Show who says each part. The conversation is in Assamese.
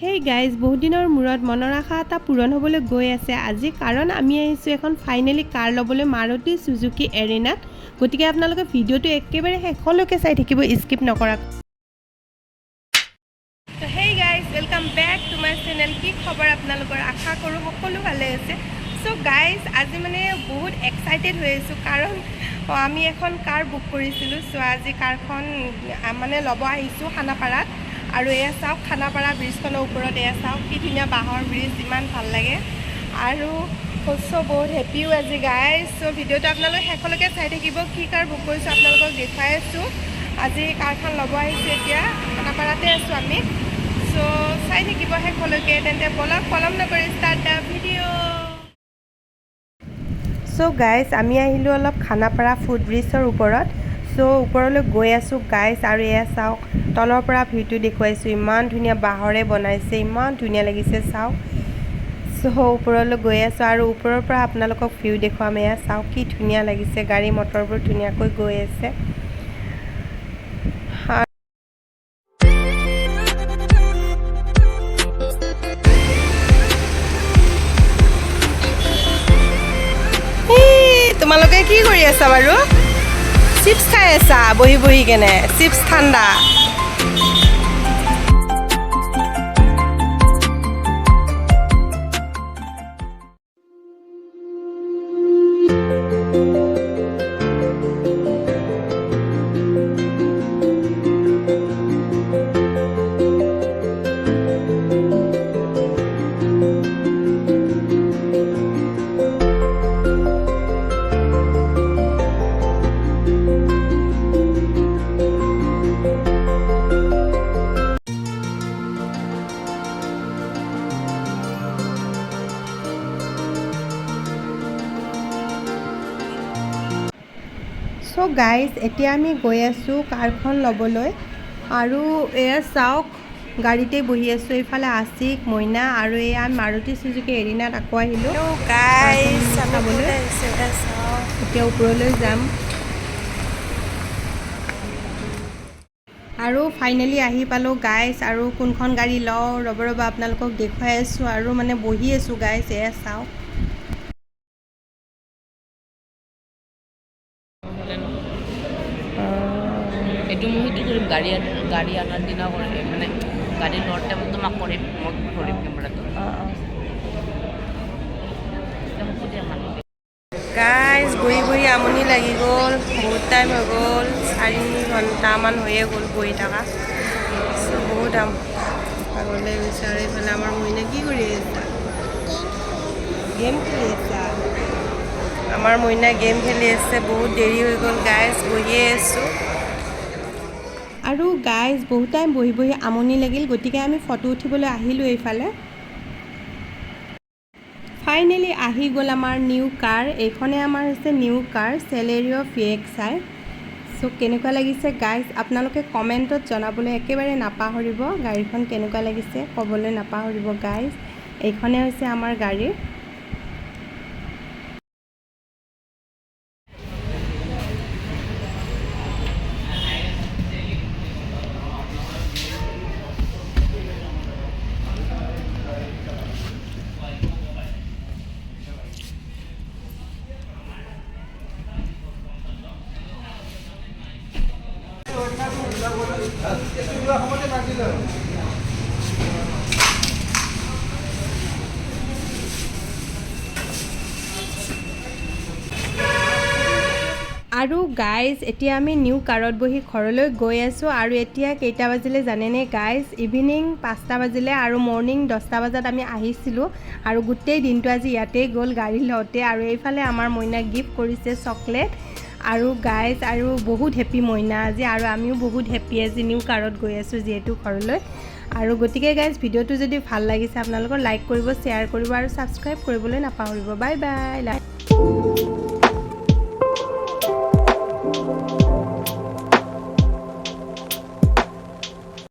Speaker 1: হেই গাইজ, বহুত দিনৰ মূৰত মনৰ আশা এটা পূৰণ হ'বলৈ গৈ আছে আজি, কাৰণ আমি আহিছোঁ এখন ফাইনেলি কাৰ ল'বলৈ মাৰুতি চুজুকি এৰিনাত। গতিকে আপোনালোকে ভিডিঅ'টো একেবাৰে শেষলৈকে চাই থাকিব, স্কিপ নকৰাকৈ। তো hey guys, welcome back to my channel. কি খবৰ আপোনালোকৰ? আশা কৰোঁ সকলো ভালে আছে। চ' গাইজ, আজি মানে বহুত এক্সাইটেড হৈ আছোঁ, কাৰণ আমি এখন কাৰ বুক কৰিছিলোঁ। চ' আজি কাৰখন মানে ল'ব আহিছোঁ খানাপাৰাত। আৰু এয়া চাওক, খানাপাৰা ব্ৰিজখনৰ ওপৰত এয়া চাওক, কি ধুনীয়া বাঁহৰ ব্ৰিজ, ইমান ভাল লাগে। আৰু চ' বহুত হেপ্পিও আজি গাইজ। চ' ভিডিঅ'টো আপোনালোকে শেষলৈকে চাই থাকিব। কি কাৰ বুক কৰিছোঁ আপোনালোকক দেখুৱাই আছোঁ। আজি কাৰখন ল'ব আহিছোঁ, এতিয়া খানাপাৰাতে আছোঁ আমি। চ' চাই থাকিব শেষলৈকে। তেন্তে বলক পলম নকৰি start the video'. So' guys, আমি আহিলোঁ অলপ খানাপাৰা ফুড ব্ৰিজৰ ওপৰত। চ' ওপৰলৈ গৈ আছোঁ গাইজ, আৰু এয়া চাওক, তলৰ পৰা ভিউটো দেখুৱাইছোঁ। ইমান ধুনীয়া বাঁহৰে বনাইছে, ইমান ধুনীয়া লাগিছে চাওক। চ' ওপৰলৈ গৈ আছোঁ, আৰু ওপৰৰ পৰা আপোনালোকক ভিউ দেখুৱাম। এয়া চাওক, কি ধুনীয়া লাগিছে, গাড়ী মটৰবোৰ ধুনীয়াকৈ গৈ আছে। তোমালোকে কি কৰি আছা বাৰু? চিপছ খাই আছা বহি বহি কেনে? চিপছ ঠাণ্ডা। চ' গাইজ, এতিয়া আমি গৈ আছোঁ কাৰখন ল'বলৈ। আৰু এয়া চাওক, গাড়ীতে বহি আছোঁ। এইফালে আছিক, মইনা, আৰু এয়া মাৰুতি চুজুকি এৰিনাত আকৌ আহিলোঁ গাইজ চাবলৈ। এতিয়া ওপৰলৈ যাম। আৰু ফাইনেলি আহি পালোঁ গাইজ। আৰু কোনখন গাড়ী লওঁ ৰ'ব আপোনালোকক দেখুৱাই আছোঁ। আৰু মানে বহি আছোঁ গাইজ, এয়া চাওক।
Speaker 2: এইটো মই সেইটো কৰিম, গাড়ী আনাৰ দিনা কৰিম, মানে গাড়ী লোৱাৰ টাইমত তোমাক কৰিম, মই ধৰিম কেমেৰাটো।
Speaker 1: গাইজ, বহি বহি আমনি লাগি গ'ল, বহুত টাইম হৈ গ'ল, 4 ঘণ্টামান হৈয়ে গ'ল বহি থকা। চ' বহুত আগলৈ গৈছে। আৰু এইফালে আমাৰ মইনা কি কৰি আছা? গেম খেলি আছা? আমাৰ মইনা গেম খেলি আছে। বহুত দেৰি হৈ গ'ল গাইজ, বহিয়ে আছোঁ। আৰু গাইজ, বহুত টাইম বহি বহি আমনি লাগিল, গতিকে আমি ফটো উঠিবলৈ আহিলোঁ এইফালে। ফাইনেলি আহি গ'ল আমাৰ নিউ কাৰ। এইখনে আমাৰ হৈছে নিউ কাৰ চেলেৰিঅ VXI। চ' কেনেকুৱা লাগিছে গাইজ, আপোনালোকে কমেণ্টত জনাবলৈ একেবাৰে নাপাহৰিব। গাড়ীখন কেনেকুৱা লাগিছে ক'বলৈ নাপাহৰিব গাইজ। এইখনে হৈছে আমাৰ গাড়ী। আৰু গাইজ, এতিয়া আমি নিউ কাৰত বহি ঘৰলৈ গৈ আছোঁ। আৰু এতিয়া কেইটা বাজিলে জানেনে গাইজ? ইভিনিং 5টা বাজিলে। আৰু মৰ্ণিং 10টা বজাত আমি আহিছিলোঁ। আৰু গোটেই দিনটো আজি ইয়াতেই গ'ল গাড়ী লওঁতে। আৰু এইফালে আমাৰ মইনাক গিফ্ট কৰিছে চকলেট। আৰু গাইজ, আৰু বহুত হেপ্পী মইনা আজি, আৰু আমিও বহুত হেপ্পী আজি নিউ কাৰত গৈ আছোঁ যিহেতু ঘৰলৈ। আৰু গতিকে গাইজ, ভিডিঅ'টো যদি ভাল লাগিছে আপোনালোকৰ লাইক কৰিব, শ্বেয়াৰ কৰিব, আৰু ছাবস্ক্ৰাইব কৰিবলৈ নাপাহৰিব। Bye bye.